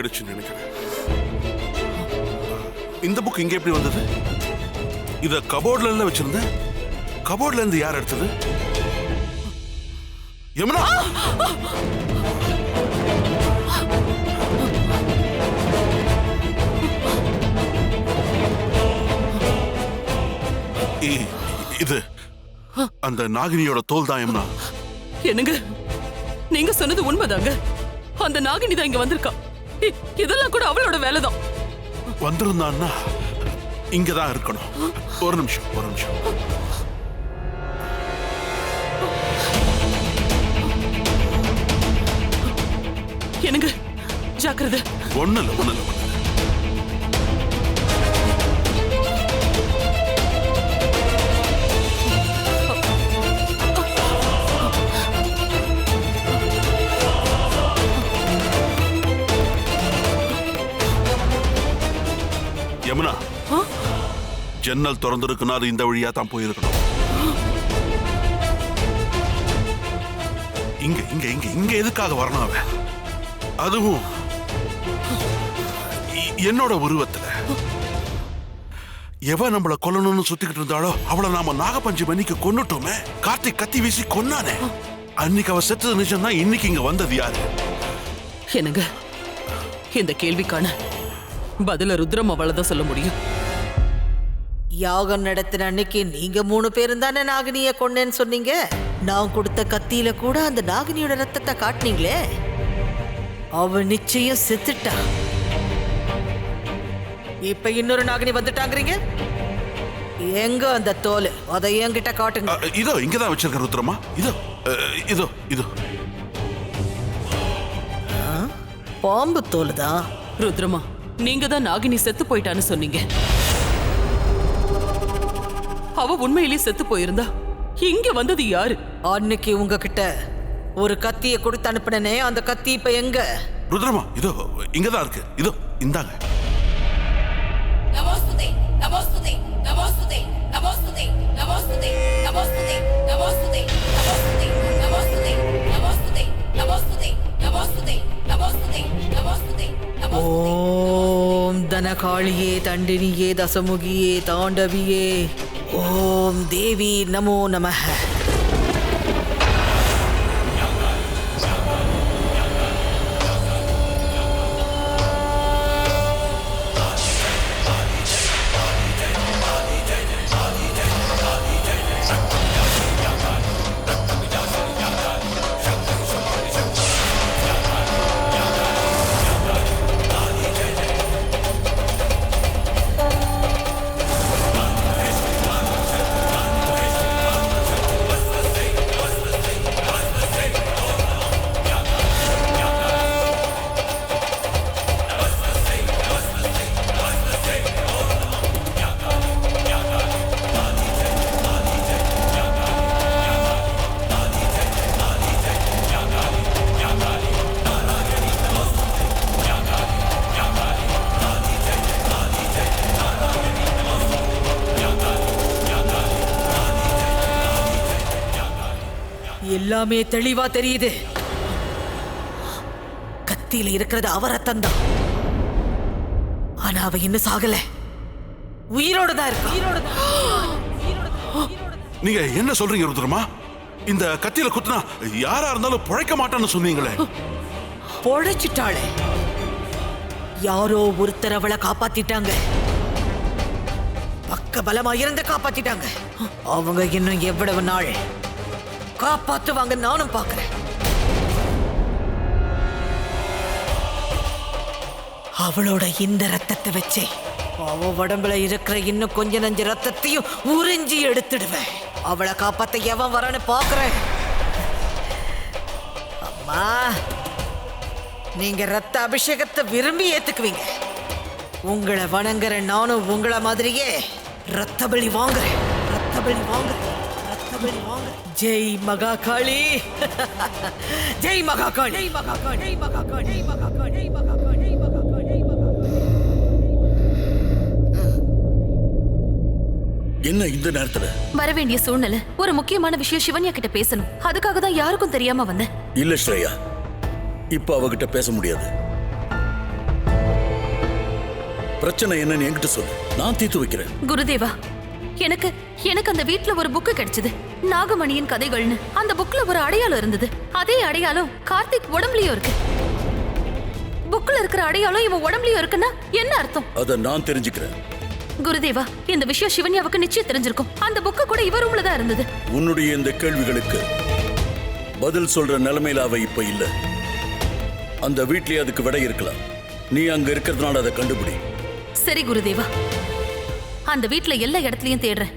போயிடுச்சுன்னு நினைக்கிறேன். இந்த புக் இங்க எப்படி வந்தது? இத கபோர்ட்ல வச்சிருந்தேன். கபோர்ட்ல இருந்து யார் எடுத்தது? யமுனா! இது அந்த நாகினியோட தோல் தான் யமுனா. என்னங்க, நீங்க சொன்னது உண்மைதாங்க. அந்த நாகினி தான் இங்க வந்திருக்கா. இதெல்லாம் கூட அவளோட வேலைதான். வந்திருந்தான்னா இங்கதான் இருக்கணும். ஒரு நிமிஷம். என்னங்க, ஜாக்கிரதை. ஒண்ணு இல்ல. யமுனா, ஜன்னல் திறந்திருக்குன்னா அது இந்த வழியா தான் போயிருக்கணும். இங்க எதுக்காக வரணும் அவ? அதுவும் என்னோட உருவத்துல. எவ நம்மள கொல்லணும்னு சுத்திக்கிட்டு இருந்தாலோ அவளை நாம நாகபஞ்சமி அன்னைக்கு கொன்னுட்டோமே. கார்த்திக் கத்தி வீசி கொன்னானே, அன்னைக்கு அவ செத்தது நிஜம்னா இன்னைக்கு இங்க வந்தது யாரு? என்னங்க, இந்த கேள்விக்கான பதில ருத்ரம் அவளதான் சொல்ல முடியும். யாகம் நடத்தின அன்னைக்கு நீங்க 3 பேரும் தானே நாகினிய கொன்னேன்னு சொன்னீங்க. நான் கொடுத்த கத்தியில கூட அந்த நாகினியோட ரத்தத்தை காட்டினீங்களே. அவ நிச்சயம் செத்துட்டா. இப்ப இன்னொரு நாகினி வந்துட்டாங்கிறீங்க. எங்க அந்த தோல்? அதை என்கிட்ட காட்டுங்க. இதோ இங்கதான் வச்சிருக்க ருத்ரமா. இதோ பாம்பு தோல் தான். ருத்ரமா, நீங்க தான் நாகினி செத்து போயிட்டான்னு சொன்னீங்க. அவ உண்மையிலேயே செத்து போயிருந்தா இங்க வந்தது யாரு? அன்னைக்கு உங்ககிட்ட ஒரு கத்திய கொடுத்து அனுப்பினே, அந்த கத்தி இப்ப எங்க? ருத்ரமா, இதோ இங்கதான் இருக்கு. இதோ இந்தாங்க. ஓம் தனகாளியே, தண்டினியே, தசமுகியே, தாண்டவியே. ஓம் தேவி நமோ நமஹ. எல்லாமே தெளிவா தெரியுது. கத்தியில இருக்கிறது அவ ரத்தம் தான். ஆனா அவ இன்னும் சாகல, உயிரோட தான் இருக்கு. நீங்க என்ன சொல்றீங்க ருத்ரமா? இந்த கத்தியில குத்துனா யாரா இருந்தாலும் பிழைக்க மாட்டான்னு சொன்னீங்களே. பொழைச்சிட்டாளே. யாரோ ஒருத்தர் அவளை காப்பாத்திட்டாங்க. பக்க பலமா இருந்து காப்பாத்திட்டாங்க. அவங்க இன்னும் எவ்வளவு நாள் காப்பாத்துவாங்க நானும் பாக்குறேன். அவளோட இந்த ரத்தத்தை வச்சு அவ உடம்புல இருக்கிற இன்னும் கொஞ்ச நஞ்சு ரத்தத்தையும் உறிஞ்சி எடுத்துடுவேன். அவளை காப்பாத்த எவன் வரான்னு பாக்குறேன். அம்மா, நீங்க ரத்த அபிஷேகத்தை விரும்பி ஏத்துக்குவீங்க. உங்களை வணங்குற நானும் உங்களை மாதிரியே ரத்த பலி வாங்குறேன். ஜெய் மகாகாளி, ஜெய் மகாகாளி, ஜெய் மகாகாளி, ஜெய் மகாகாளி, ஜெய் மகாகாளி, ஜெய் மகாகாளி, ஜெய் மகாகாளி, ஜெய் மகாகாளி. என்ன இந்த நேரத்துல? வர வேண்டிய சூழ்நிலை. ஒரு முக்கியமான விஷயம் சிவன்யா கிட்ட பேசணும். அதுக்காக தான் யாருக்கும் தெரியாம வந்தேன். இல்ல ஸ்ரேயா, இப்ப அவகிட்ட பேச முடியாது. பிரச்சனை என்னன்னு என்கிட்ட சொல்லு, நான் தீர்த்து வைக்கிறேன். குருதேவா, எனக்கு எனக்கு அந்த வீட்ல ஒரு புக்கு கிடைச்சது, நாகமணியின் கதைகள்னு. அந்த புக்ல ஒரு அடையாளம் இருந்தது. அதே அடையாளம் கார்த்திக் உடம்புலயும் இருக்கு. புக்ல இருக்கிற அடையாளம் இவன் உடம்புலயும் இருக்குன்னா என்ன அர்த்தம்? அத நான் தெரிஞ்சுக்கிறேன். குருதேவா, இந்த விஷயம் சிவன்யாவுக்கு நிச்சயம் தெரிஞ்சிருக்கும். அந்த புக்கு கூட இவ ரூம்ல தான் இருந்தது. உன்னுடைய இந்த கேள்விகளுக்கு பதில் சொல்ற நிலைமையில அவ இப்ப இல்ல. அந்த வீட்லயே அதுக்கு விடை இருக்கலாம். நீ அங்க இருக்கிறதுனால அதை கண்டுபிடி. சரி குருதேவா, அந்த வீட்ல எல்லா இடத்துலயும் தேடுறேன்.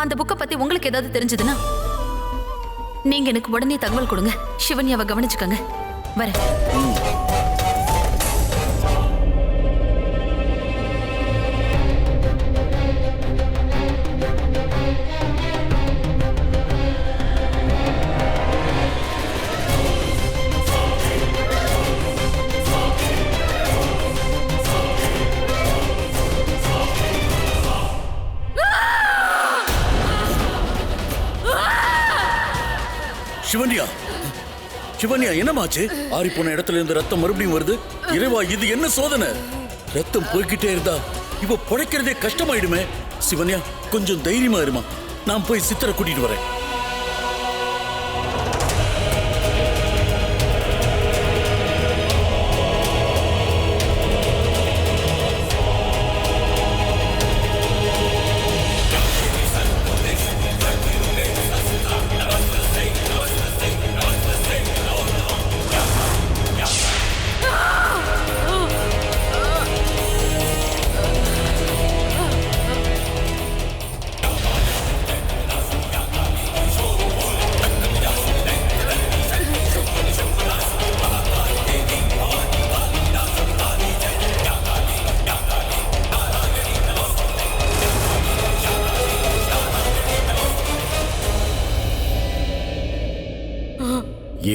அந்த புக்கை பத்தி உங்களுக்கு ஏதாவது தெரிஞ்சதுன்னா நீங்க எனக்கு உடனே தகவல் கொடுங்க. சிவன்யாவை கவனிச்சுக்கங்க. வரேன். சிவன்யா, சிவன்யா, என்னமாச்சு? ஆறி போன இடத்துல இருந்து ரத்தம் மறுபடியும் வருது. இறைவா, இது என்ன சோதனை? ரத்தம் போய்கிட்டே இருந்தா இவ பொழைக்கிறதே கஷ்டமாயிடுமே. சிவன்யா, கொஞ்சம் தைரியமா இருமா. நான் போய் சித்தரை கூட்டிட்டு வரேன்.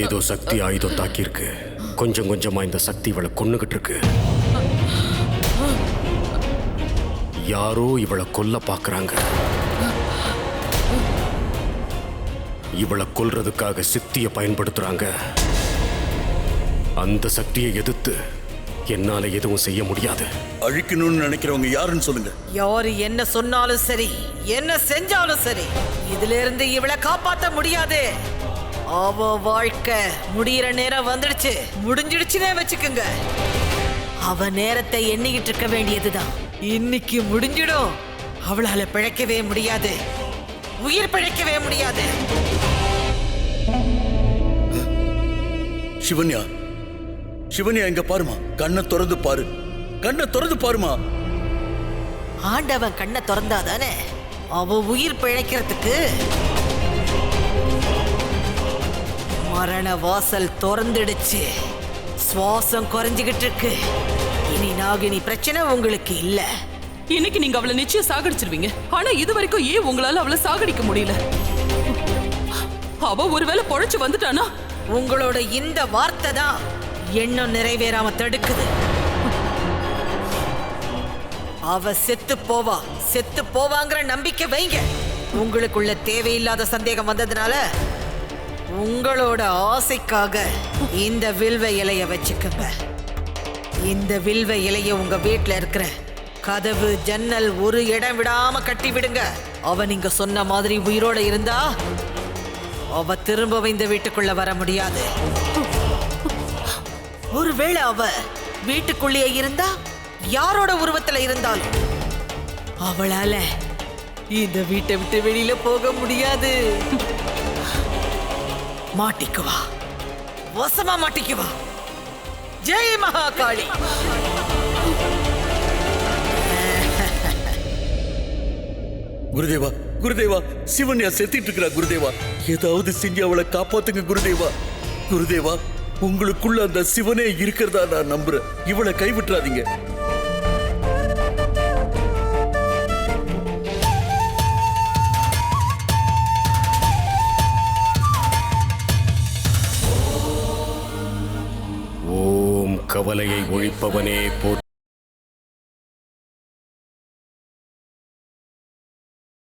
ஏதோ சக்தி ஆயுதம் தாக்கியிருக்கு. கொஞ்சம் கொஞ்சமா இந்த சக்தி இவளை கொன்னுகிட்டு இருக்கு. யாரோ இவளை கொல்ல பாக்குறாங்க. இவளை கொல்றதுக்காக சித்திய பயன்படுத்துறாங்க. அந்த சக்தியை எதிர்த்து என்னால எதுவும் செய்ய முடியாது. அழிக்கணும்னு நினைக்கிறவங்க யாருன்னு சொல்லுங்க. யாரு என்ன சொன்னாலும் சரி, என்ன செஞ்சாலும் சரி, இதுல இருந்து இவளை காப்பாத்த முடியாது. அவ வாழ்க்கை முடியிற நேரம் வந்துடுச்சு, முடிஞ்சிடுச்சுனே வச்சுக்குங்க. அவ நேரத்தை எண்ணிக்கிட்டு இருக்க வேண்டியதுதான். இன்னைக்கு முடிஞ்சிடும். அவளால பிழைக்கவே முடியாது, உயிர் பிழைக்கவே முடியாது. சிவன்யா, சிவன்யா, இங்க பாருமா. கண்ணை திறந்து பாரு, கண்ணை திறந்து பாருமா. ஆண்டவன் கண்ணை திறந்தாதானே அவ உயிர் பிழைக்கிறதுக்கு. மரண வாசல் திறந்துடுச்சு. சுவாசம் குறைஞ்சுகிட்டு இருக்கு. இனி நாகினி பிரச்சனை உங்களுக்கு இல்ல. இன்னைக்கு நீங்க அவளை நிச்சயம் சாகடிச்சிருவீங்க. ஆனா இது வரைக்கும் ஏன் உங்களால அவளை சாகடிக்க முடியல? அவ ஒருவேளை பொழைச்சு வந்துட்டானா? உங்களோட இந்த வார்த்தை தான் எண்ணம் நிறைவேறாம தடுக்குது. அவ செத்து போவா, செத்து போவாங்கிற நம்பிக்கை வைங்க. உங்களுக்குள்ள தேவையில்லாத சந்தேகம் வந்ததுனால உங்களோட ஆசைக்காக இந்த வில்வ இலைய வச்சுக்கங்க. இந்த வில்வ இலைய உங்க வீட்டுல இருக்கிற கதவு ஜன்னல் ஒரு இடம் விடாம கட்டி விடுங்க. அவ நீங்க சொன்ன மாதிரி உயிரோட இருந்தா அவ திரும்ப இந்த வீட்டுக்குள்ள வர முடியாது. ஒருவேளை அவ வீட்டுக்குள்ளேயே இருந்தா, யாரோட உருவத்துல இருந்தாலும் அவளால இந்த வீட்டை விட்டு வெளியில போக முடியாது. மாட்டிக்குவா, வசமா மாட்டிக்குவா. ஜெய் மகாகாளி. குருதேவா, குருதேவா, சிவன்யா செத்திட்டு இருக்கிறா. குருதேவா, ஏதாவது செஞ்சு அவளை காப்பாத்துங்க. குருதேவா, குருதேவா, உங்களுக்குள்ள அந்த சிவனே இருக்கிறதா நான் நம்புறேன். இவளை கைவிட்டுறாதீங்க. ஓம் கவலையை ஒழிப்பவனே போற்றி.